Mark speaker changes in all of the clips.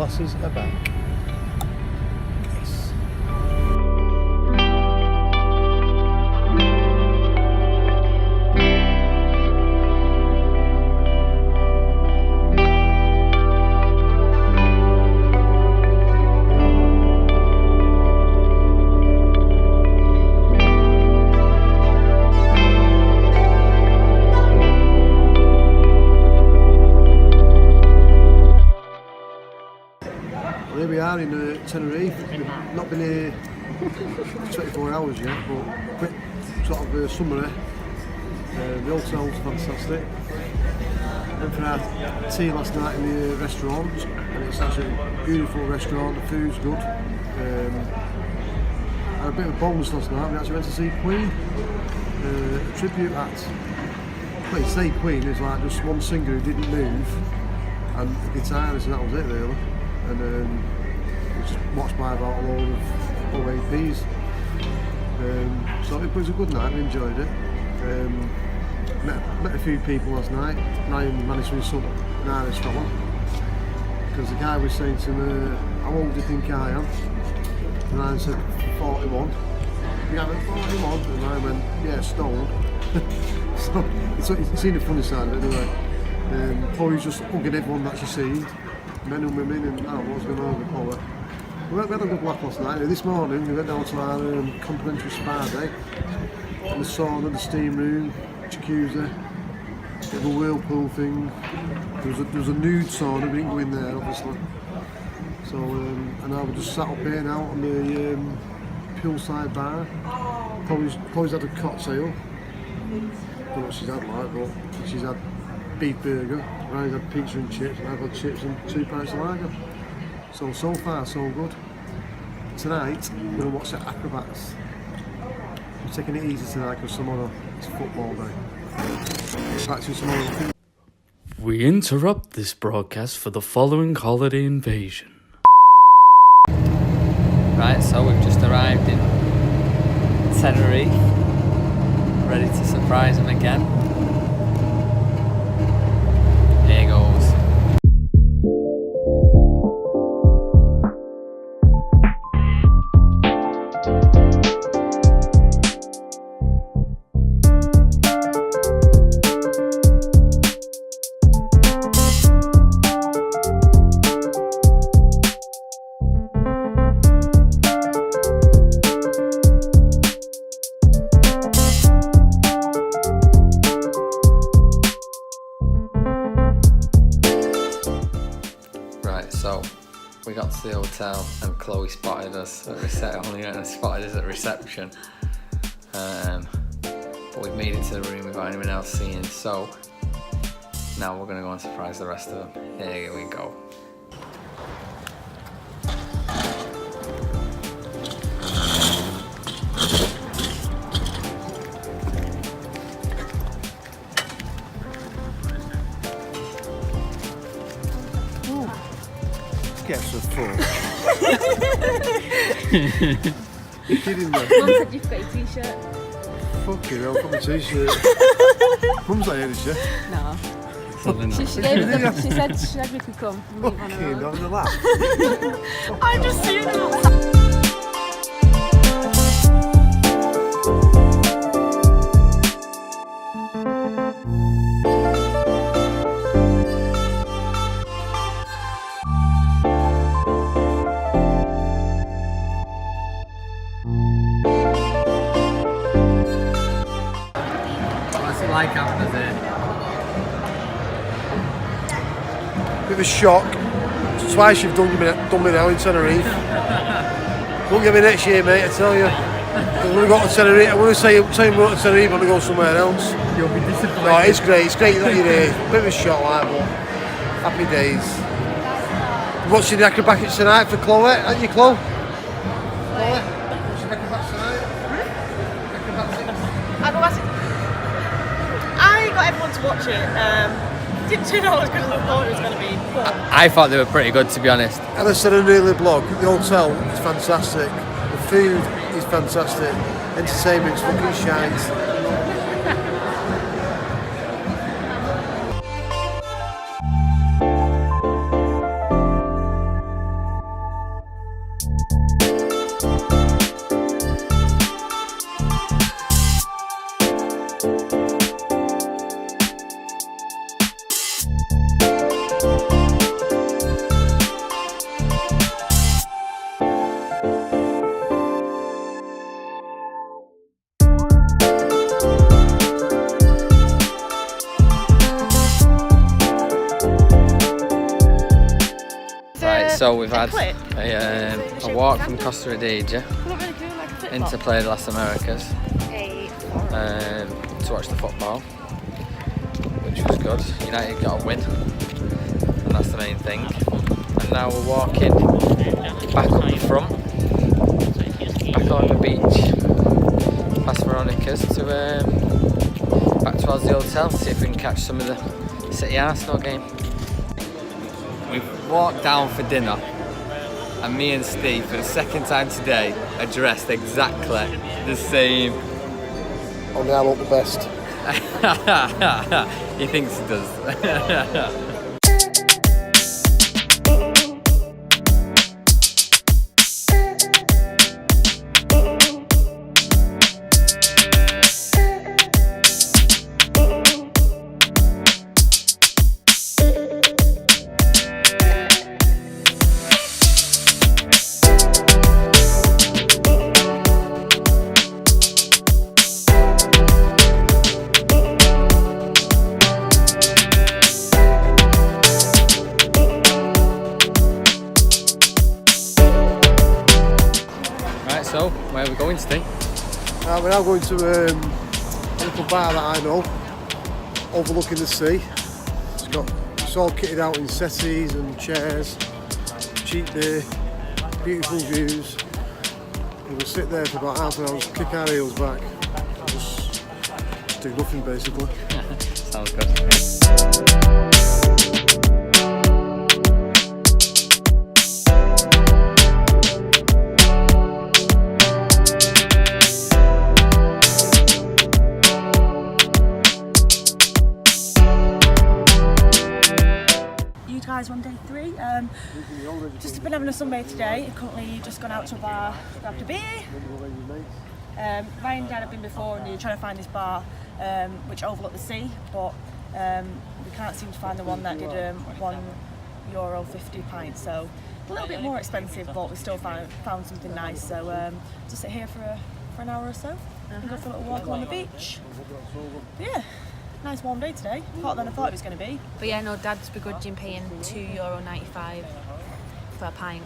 Speaker 1: glasses are back. Yes. Here we are in Tenerife. We've not been here 24 hours yet, but quick sort of summary. The hotel's fantastic. Went for our tea last night in the restaurant, and it's actually a beautiful restaurant. The food's good. Had a bit of a bonus last night. We actually went to see Queen. A tribute act. Well, you say Queen is like just one singer who didn't move, and the guitarist, and that was it really. And it was watched by about a load of OAPs. So it was a good night, we enjoyed it. Met a few people last night. Ryan managed to insult an Irish fella, because the guy was saying to me, how old do you think I am? And Ryan said, 41. The guy went, 41? And I went, yeah, stoned. So it's seen the funny side of it anyway. Chloe was just hugging everyone that she seen. Men and women, and I don't know what's going on with Chloe. We had a good laugh last night. This morning we went down to our complimentary spa day. The sauna, the steam room, jacuzzi, bit of a whirlpool thing. There was a nude sauna, we didn't go in there obviously. So, and I was just sat up here now on the poolside bar. Chloe's had a cocktail. Don't know what she's had like, but she's had beef burger. Ryan's had pizza and chips, and I've had chips and 2 pints of lager. So far so good. Tonight we're going to watch the acrobats. We're taking it easy tonight because tomorrow it's football day. Back to tomorrow.
Speaker 2: We interrupt this broadcast for the following holiday invasion.
Speaker 3: Right, so we've just arrived in Tenerife, ready to surprise them again. Here goes. So we got to the hotel and Chloe spotted us at reception. But we've made it to the room without anyone else seeing. So now we're gonna go and surprise the rest of them. Here we go.
Speaker 1: Get some fun. You're kidding me?
Speaker 4: Mum said you've got your t-shirt.
Speaker 1: Fucking hell, got my t-shirt. Mum's not here, is she?
Speaker 4: No. She said we could come.
Speaker 1: Fucking on the lap.
Speaker 4: I'm just seeing it.
Speaker 3: Like having us here.
Speaker 1: Bit of a shock. It's twice you've done me now in Tenerife. Don't give me next year, mate, I tell you. I'm going to go to Tenerife. I want to say we're going to Tenerife, I'm going to go somewhere else.
Speaker 3: You'll be disappointed.
Speaker 1: No, it's great that you're here. Bit of a shock, like, but happy days. Watching the acrobatics tonight for Chloe, aren't you, Chloe? Chloe? Watching the acrobatics tonight?
Speaker 5: Acrobatics. I got everyone to watch it. Didn't know as good as I thought it was going to be.
Speaker 3: I thought they were pretty good, to be honest.
Speaker 1: As I said in the earlier blog, the hotel is fantastic. The food is fantastic. Entertainment's fucking shite.
Speaker 3: So we've had a walk from Costa Rica into play Las Americas to watch the football, which was good. United got a win, and that's the main thing. And now we're walking back up the front, back along the beach, past Veronica's to back towards the hotel to see if we can catch some of the City Arsenal game. We've walked down for dinner, and me and Steve for the second time today are dressed exactly the same.
Speaker 1: Only I look the best.
Speaker 3: He thinks he does. So, where are we going today?
Speaker 1: We're now going to a little bar that I know, overlooking the sea. It's all kitted out in settees and chairs, cheap day, beautiful views. And we'll sit there for about half an hour, just kick our heels back, just do nothing basically.
Speaker 3: Sounds good.
Speaker 5: On day 3, just been having a sunbathe today. Currently just gone out to a bar, grabbed a beer. Ryan and Dad have been before and they're trying to find this bar which overlooked the sea, but we can't seem to find the one that did €1.50 pint, so a little bit more expensive, but we still found something nice. So just sit here for an hour or so and go for a little walk along the beach. But yeah. Nice warm day today, hotter than I thought it was going to be.
Speaker 4: But yeah, no, Dad's begrudging paying €2.95 for a pint.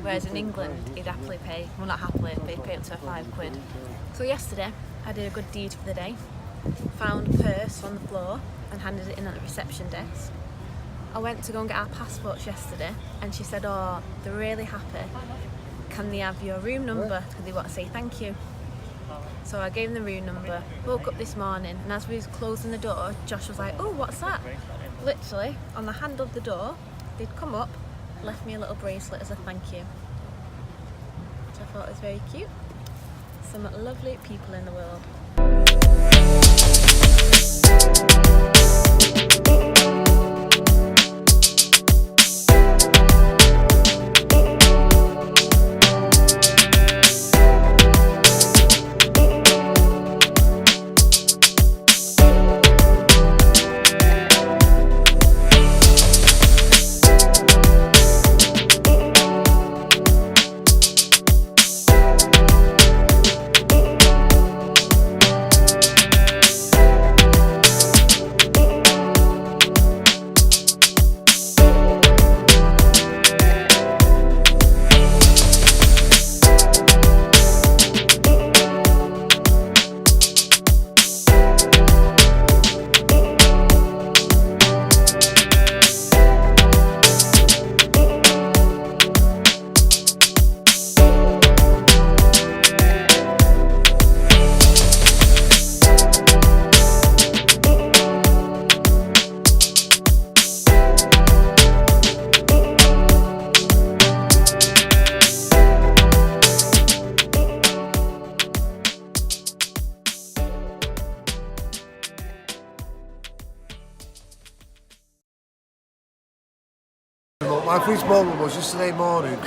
Speaker 4: Whereas in England, he'd happily pay, well not happily, but he'd pay up to £5. So yesterday, I did a good deed for the day. Found a purse on the floor and handed it in at the reception desk. I went to go and get our passports yesterday and she said, oh, they're really happy. Can they have your room number? Because they want to say thank you. So I gave him the room number, woke up this morning, and as we was closing the door, Josh was like, oh, what's that? Literally, on the handle of the door, they'd come up, left me a little bracelet as a thank you. Which I thought was very cute. Some lovely people in the world.
Speaker 1: My first moment was yesterday morning.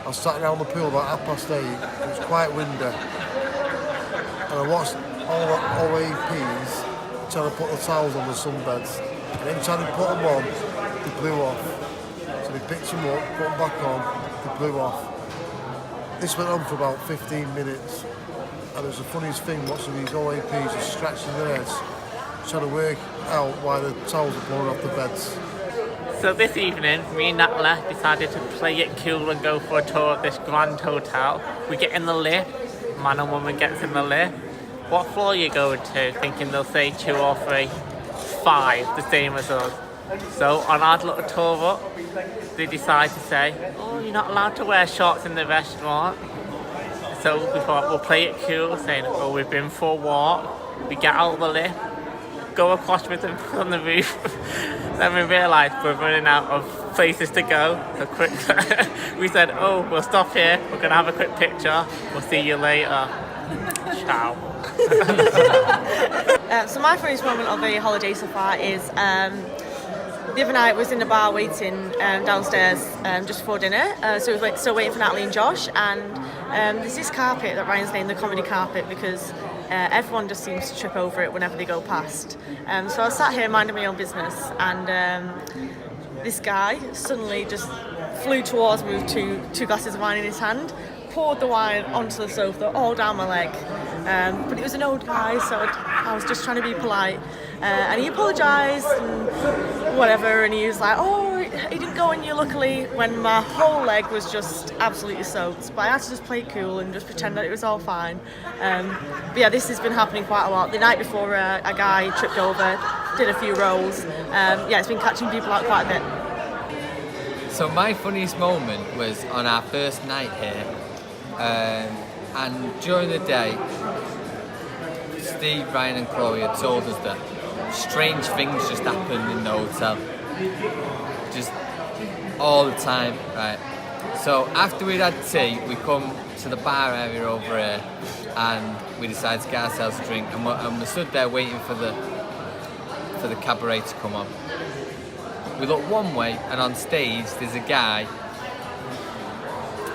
Speaker 1: I was sat down the pool about 8:30. It was quite windy, and I watched all the APs trying to put the towels on the sunbeds. And every time they put them on, they blew off. So they picked them up, put them back on, they blew off. This went on for about 15 minutes, and it was the funniest thing watching these old APs just scratching their heads, trying to work out why the towels are blowing off the beds.
Speaker 6: So this evening, me and Natalie decided to play it cool and go for a tour of this grand hotel. We get in the lift, man and woman gets in the lift. What floor are you going to? Thinking they'll say 2 or 3, 5, the same as us. So on our little tour up, they decide to say, oh, you're not allowed to wear shorts in the restaurant. So we thought we'll play it cool, saying, oh, we've been for a walk. We get out of the lift, go across with them on the roof. Then we realised we're running out of places to go. So quick, we said, oh, we'll stop here. We're going to have a quick picture. We'll see you later. Ciao.
Speaker 5: So my funniest moment of the holiday so far is the other night was in the bar waiting downstairs just before dinner. So we were still waiting for Natalie and Josh, and there's this carpet that Ryan's named the comedy carpet because everyone just seems to trip over it whenever they go past. So I was sat here minding my own business, and this guy suddenly just flew towards me with two glasses of wine in his hand, poured the wine onto the sofa, all down my leg. But he was an old guy, so I was just trying to be polite. And he apologised and whatever, and he was like, oh, he didn't go on you luckily, when my whole leg was just absolutely soaked. But I had to just play it cool and just pretend that it was all fine. But yeah, this has been happening quite a lot. The night before, a guy tripped over, did a few rolls. Yeah, it's been catching people out quite a bit.
Speaker 3: So my funniest moment was on our first night here, and during the day, Steve, Ryan and Chloe had told us that strange things just happen in the hotel, just all the time, right? So after we'd had tea, we come to the bar area over here, and we decided to get ourselves a drink, and we stood there waiting for the cabaret to come on. We look one way, and on stage there's a guy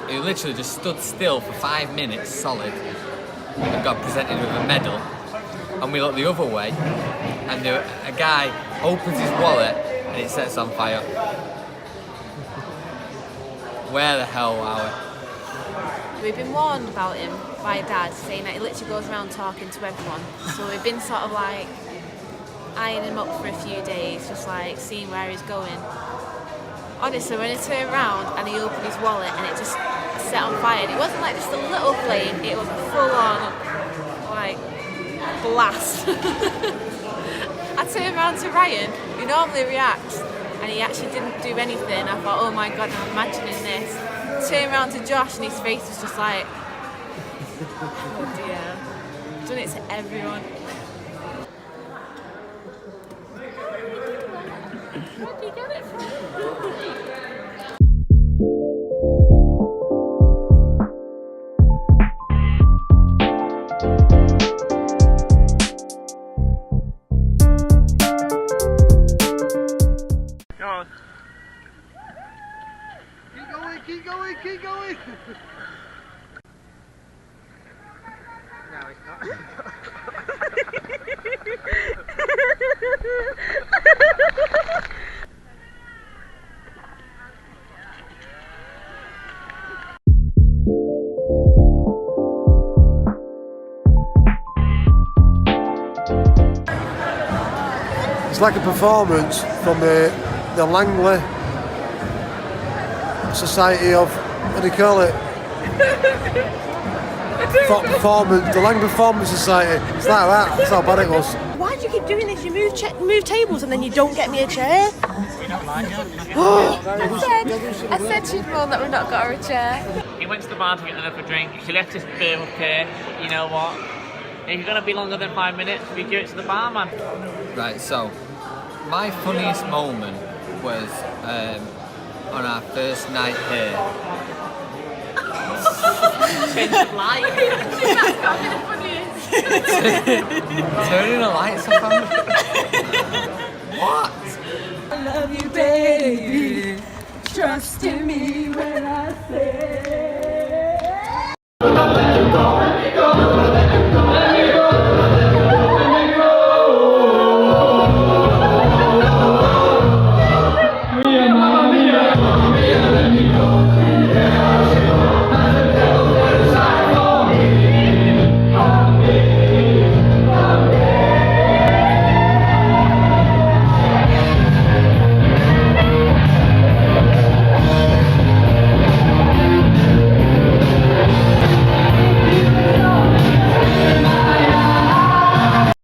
Speaker 3: who literally just stood still for 5 minutes solid and got presented with a medal. And we look the other way, and a guy opens his wallet and it sets on fire. Where the hell are we?
Speaker 4: We've been warned about him by Dad, saying that he literally goes around talking to everyone. So we've been sort of like eyeing him up for a few days, just like seeing where he's going. Honestly, when he turned around and he opened his wallet and it just set on fire, it wasn't like just a little flame, it was a full-on, like, blast. I turned around to Ryan, who normally reacts, and he actually didn't do anything. I thought, oh my God, I'm imagining this. Turned around to Josh and his face was just like, oh dear. Done it to everyone. Where did you get it from?
Speaker 1: Keep going, keep going! No, it's not. It's like a performance from the Langley Society of, what do you call it? Performance, the Langley Performance Society. It's like that, that's how bad it was.
Speaker 5: Why do you keep doing this? You move tables and then you don't get me a chair.
Speaker 4: I said she'd moan that we've not got her a chair.
Speaker 6: He went to the bar to get another drink. She left his beer up here. But you know what? If you're going to be longer than 5 minutes, we give it to the barman.
Speaker 3: Right, so my funniest moment was on our first night here.
Speaker 4: Change of light. That's got to be the funniest.
Speaker 3: Turning the lights off on me. What?
Speaker 5: I love you, baby. Trust in me when I say.